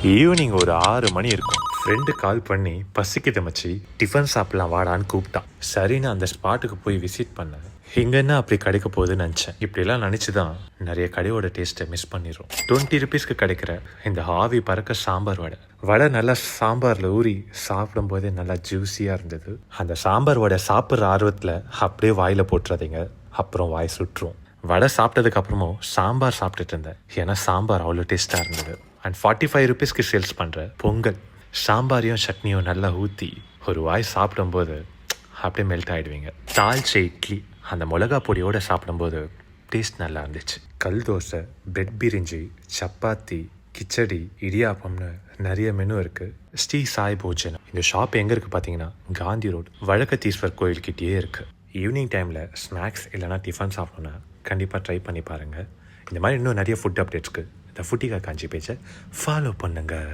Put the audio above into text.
Evening ஒரு 6 மணி இருக்கும். Friend call பண்ணி பசிக்குது மச்சி, டிஃபன் சாப்பிடலாம் வாடான்னு கூப்பிட்டான். சரின்னு அந்த ஸ்பாட்டுக்கு போய் விசிட் பண்ணேன். இங்கே என்ன அப்படி கிடைக்க போகுதுன்னு நினச்சேன். இப்படிலாம் நினச்சி தான் நிறைய கடையோட டேஸ்ட்டை மிஸ் பண்ணிடுறோம். 20 ருபீஸ்க்கு கிடைக்கிற இந்த ஆவி பறக்க சாம்பார் வடை நல்லா சாம்பாரில் ஊறி சாப்பிடும் போதே நல்லா ஜூஸியாக இருந்தது. அந்த சாம்பார் வடை சாப்பிட்ற ஆர்வத்தில் அப்படியே வாயில் போட்டுறாதீங்க, அப்புறம் வாய் சுட்டுரும். வடை சாப்பிட்டதுக்கு அப்புறமும் சாம்பார் சாப்பிட்டுட்டு இருந்தேன், ஏன்னா சாம்பார் அவ்வளோ டேஸ்ட்டாக இருந்தது. அண்ட் 45 ருபீஸ்க்கு சேல்ஸ் பண்ணுற பொங்கல், சாம்பாரையும் சட்னியும் நல்லா ஊற்றி ஒரு வாய் சாப்பிடும்போது அப்படியே மெல்ட் ஆகிடுவீங்க. தால்ச்ச இட்லி அந்த மிளகா பொடியோடு சாப்பிடும்போது டேஸ்ட் நல்லா இருந்துச்சு. கல் தோசை, பிரெட் பிரிஞ்சி, சப்பாத்தி, கிச்சடி, இடியாப்பம்னு நிறைய மெனு இருக்குது. ஸ்ரீ சாய் போஜனம். இந்த ஷாப் எங்கே இருக்குது பார்த்தீங்கன்னா காந்தி ரோட் வழக்கத்தீஸ்வர் கோயில்கிட்டயே இருக்குது. ஈவினிங் டைமில் ஸ்நாக்ஸ் இல்லைனா டிஃபன் சாப்பிடணுன்னா கண்டிப்பாக ட்ரை பண்ணி பாருங்கள். இந்த மாதிரி இன்னும் நிறைய ஃபுட் அப்டேட்ஸ்க்கு இந்த ஃபுட்டிகா காஞ்சி பேஜை ஃபாலோ பண்ணுங்கள்.